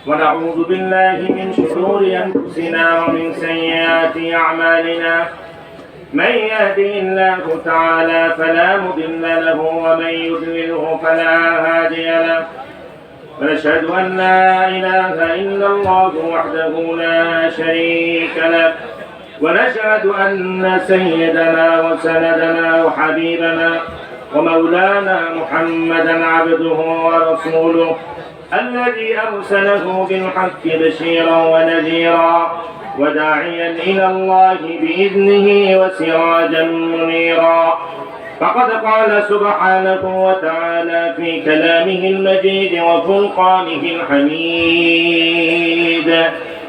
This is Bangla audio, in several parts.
ونعوذ بالله من شرور أنفسنا ومن سيئات أعمالنا من يهده الله تعالى فلا مضل له ومن يضلله فلا هادي له ونشهد أن لا إله إلا الله وحده لا شريك له ونشهد أن سيدنا وسندنا وحبيبنا ومولانا محمدا عبده ورسوله الذي أرسله بالحق بشيرا ونذيرا وداعيا إلى الله بإذنه وسراجا منيرا فقد قال سبحانه وتعالى في كلامه المجيد وفرقانه الحميد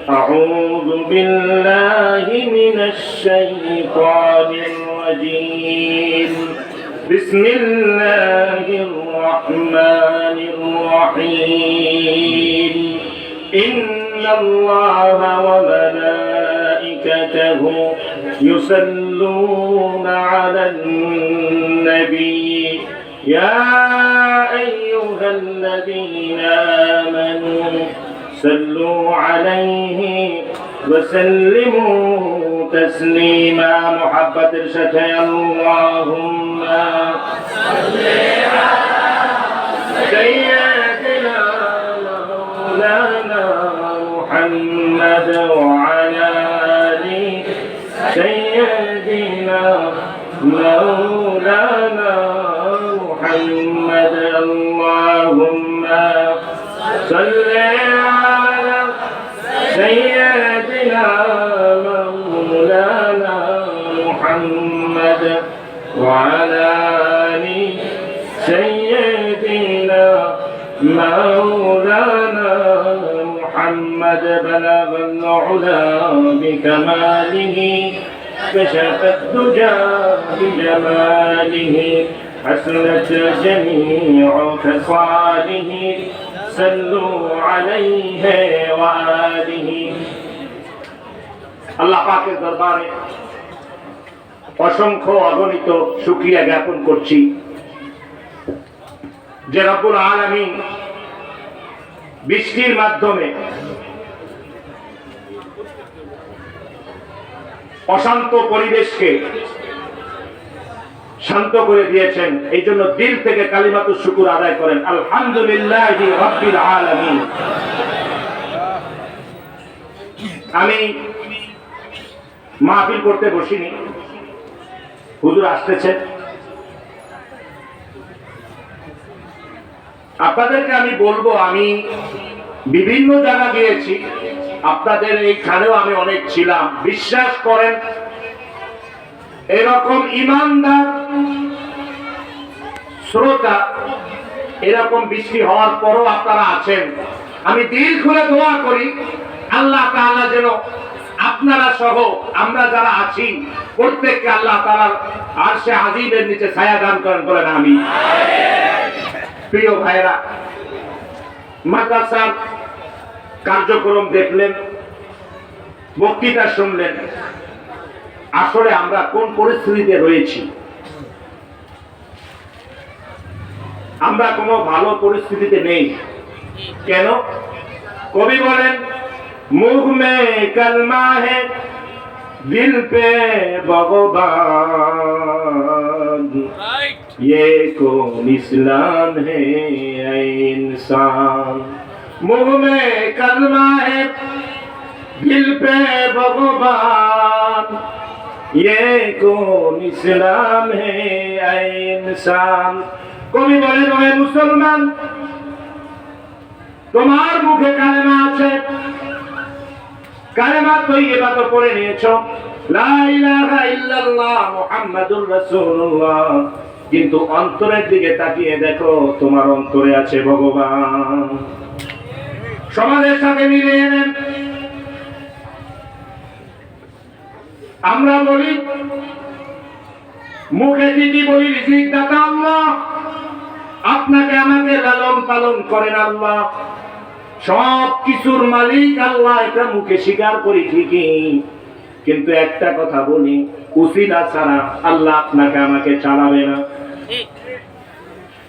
أعوذ بالله من الشيطان الرجيم بسم الله الرحمن الرحيم إن الله وملائكته يصلون على النبي يا أيها الذين آمنوا صلوا عليه وسلموا تسليما محبة الشتى اللهم صل على سيدنا مولانا محمد وعلى آل سيدنا مولانا محمد اللهم صل على سيدنا مولانا محمد وعلى آل سيدنا مولانا محمد بلغ العلا بكماله كشف الدجى بجماله حسنت جميع خصاله صلوا عليه وآله আল্লাহ পাকের দরবারে অসংখ্য অগণিত শুকরিয়া জ্ঞাপন করছি যে রব্বুল আলামিন বৃষ্টির মাধ্যমে অশান্ত পরিবেশকে শান্ত করে দিয়েছেন। এই জন্য দিল থেকে কালিমাতুশ শুকর আদায় করেন আলহামদুলিল্লাহি রাব্বিল আলামিন। আমি মাহফিল করতে বসিনি, হুজুর আসতেছেন। আপনাদেরকে আমি বলবো, আমি বিভিন্ন জায়গা গিয়েছি, আপনাদের এইখানেও আমি অনেক ছিলাম। বিশ্বাস করেন, এরকম ইমানদার শ্রোতা এরকম বৃষ্টি হওয়ার পরও আপনারা আছেন। আমি দিল খুলে দোয়া করি আল্লাহ তাআলা যেন আপনারা সহ আমরা যারা আছি প্রত্যেককে আল্লাহ তাআলার আরশে আজিমের নিচে ছায়া দান করেন, বলেন আমিন। প্রিয় ভাইরা, মাদ্রাসার কার্যক্রম দেখলেন, বক্তৃতা শুনলেন। আসলে আমরা কোন পরিস্থিতিতে রয়েছি? আমরা কোনো ভালো পরিস্থিতিতে নেই। কেন? কবি বলেন, মুখ মে কলমা হে দিল পে ভগবান, ये कौन इस्लाम है ऐ इंसान। मुँह में कलमा है दिल पे भगवान, ये कौन इस्लाम है ऐ इंसान। কবি বলেন, হে মুসলমান, তোমার মুখে কালেমা আছে, কালেমা তৈয়বা তো পড়ে নিয়েছো, লা ইলাহা ইল্লাল্লাহ মুহাম্মাদুর রাসূলুল্লাহ, কিন্তু অন্তরের দিকে তাকিয়ে দেখো, তোমার অন্তরে আছে ভগবান। সমাজের সাথে মিলিয়ে নেন। আমরা বলি, মুখে ঠিকই বলি রিজিক দাতা আল্লাহ, আপনাকে আমাকে লালন পালন করেন আল্লাহ, সব কিছুর মালিক আল্লাহ, এটা মুখে স্বীকার করি ঠিকই, কিন্তু একটা কথা বলি, উসিলা ছাড়া আল্লাহ আপনাকে আমাকে চালাবে না,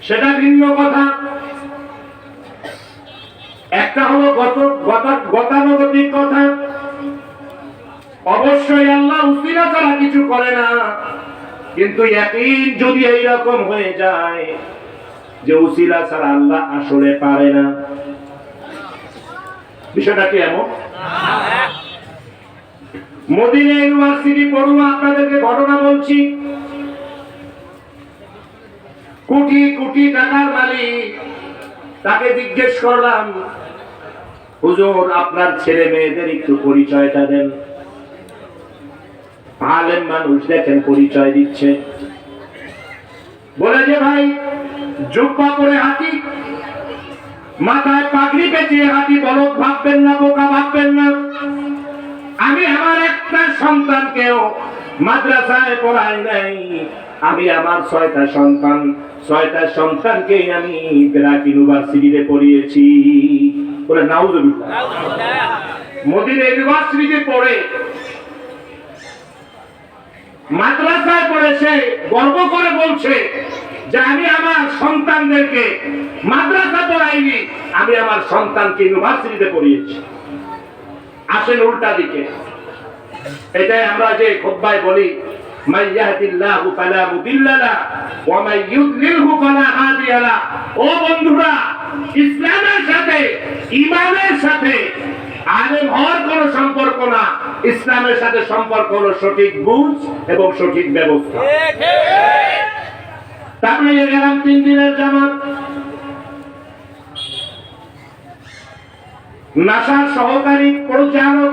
সেটা ভিন্ন কথা। একটা হলো গতানুগতিক কথা, অবশ্যই আল্লাহ উসিলা ছাড়া কিছু করে না, কিন্তু ইয়াকিন যদি এইরকম হয়ে যায় যে উসিলা ছাড়া আল্লাহ আসলে পারে না, বিষয়টা কি এমন? মদিনা ইউনিভার্সিটি পড়ুয়া আপনাদেরকে ঘটনা বলছি। কোটি কোটি টাকার মালিক, তাকে জিজ্ঞেস করলাম, হুজুর আপনার ছেলে মেয়েদের একটু পরিচয়টা দেন। আলেম মানুষ দেখেন পরিচয় দিচ্ছে, বলে যে ভাই জুব্বা পরে হাঁটি, মাথায় পাগড়ি পেঁচিয়ে হাঁটি, বলদ ভাববেন না, বোকা ভাববেন না। আমি আমার একটা সন্তানকেও মাদ্রাসায় পড়াই নাই, আমি আমার 6টা সন্তানকে আমি ব্র্যাক ইউনিভার্সিটিতে পড়িয়েছি। বলে নাউজুবিল্লাহ। মদিনা ইউনিভার্সিটিতে পড়ে, মাদ্রাসায় পড়েছে, গর্ব করে বলছে যে আমি আমার সন্তানদেরকে মাদ্রাসা পড়াইনি, আমি আমার সন্তানকে ইউনিভার্সিটিতে পড়িয়েছি। আসেন উল্টা দিকে, এটাই আমরা যে খুতবায় বলি, মান ইয়াহদিল্লাহু ফালা মুদিল্লা লাহু ওয়া মান ইউদ্লিলহু ফালা হাদিয়া লাহু। ও বন্ধুরা, ইসলামের সাথে, ঈমানের সাথে আলেম হওয়ার কোনো সম্পর্ক না, ইসলামের সাথে সম্পর্ক হলো সঠিক বুঝ এবং সঠিক ব্যবস্থা। তারপরে গেলাম 3 দিনের জামাত। নাসার সহকারী পরিচালক,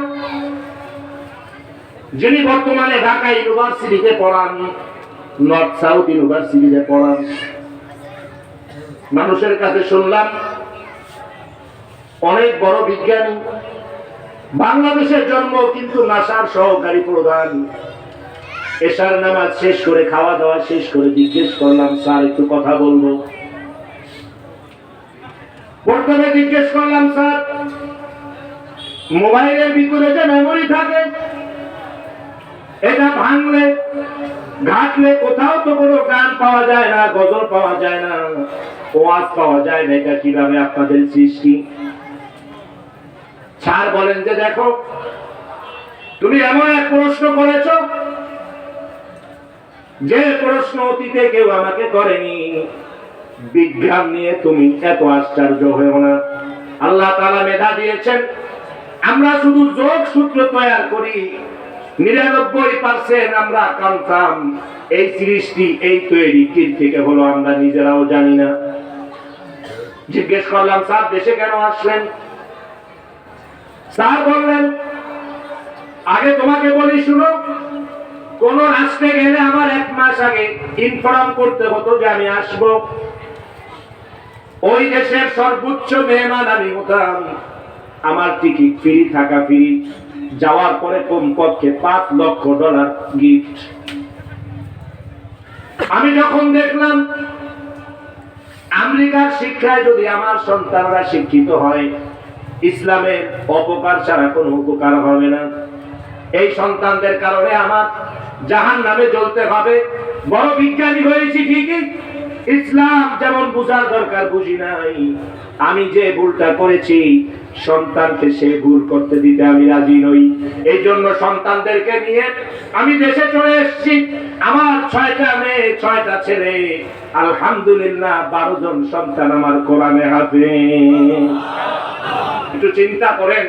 যিনি বর্তমানে ঢাকা ইউনিভার্সিটিতে পড়ান, নর্থ সাউথ ইউনিভার্সিটিতে পড়ান, মানুষের কাছে শুনলাম অনেক বড় বিজ্ঞানী, বাংলাদেশের জন্ম, কিন্তু নাসার সহকারী প্রধান। এশার নামাজ শেষ করে, খাওয়া দাওয়া শেষ করে জিজ্ঞেস করলাম, স্যার একটু কথা বলবো। প্রথমে জিজ্ঞেস করলাম, স্যার মোবাইলের ভিতরে যে মেমোরি থাকে, এটা ভাঙলে ঘাটলে কোথাও তো কোনো গান পাওয়া যায় না, গজল পাওয়া যায় না, ওয়াজ পাওয়া যায় না, এটা কিভাবে আপনাদের সৃষ্টি? স্যার বলেন যে দেখো, তুমি এমন এক প্রশ্ন করেছো যে প্রশ্ন অতীতে কেউ আমাকে করেনি। বিজ্ঞান নিয়ে তুমি এত আশ্চর্য হয়েও না। আল্লাহ তাআলা মেধা দিয়েছেন, আমরা শুধু যোগ সূত্র তৈরি করি, 99% আমরা কনফার্ম এই সৃষ্টি, এই তৈরি কি থেকে হলো আমরা নিজেরাও জানি না। জিজ্ঞেস করলাম, স্যার দেশে কেন আসলেন? স্যার বললেন, আগে তোমাকে বলি শুনো, কোন রাষ্ট্রে গেলে আমার 1 মাস আগে ইনফর্ম করতে হতো যে আমি আসব। ওই দেশের সর্বোচ্চ মেহমান আমি হতাম, আমার টিকিট ফ্রি, থাকা ফ্রি, যাওয়ার পরে কমপক্ষে $5 লক্ষ গিফট। আমি যখন দেখলাম আমেরিকার শিক্ষায় যদি আমার সন্তানরা শিক্ষিত হয়, ইসলামের অপকার ছাড়া কোনো উপকার হবে না, এই সন্তানদের কারণে আমার জাহান্নামে জ্বলতে হবে। বড় বিজ্ঞানী হয়েছি ঠিকই, ইসলাম যেমন বুঝার দরকার বুঝি নাই। আমি যে ভুলটা করেছি, সন্তানকে সে ভুল করতে দিতে আমি রাজি নই। এই জন্য সন্তানদেরকে নিয়ে আমি দেশে চলে এসেছি। আমার 6টা মেয়ে, 6টা ছেলে, আলহামদুলিল্লাহ 12 জন সন্তান আমার কোরআনে হাফেজ। একটু চিন্তা করেন,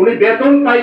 উনি বেতন পাই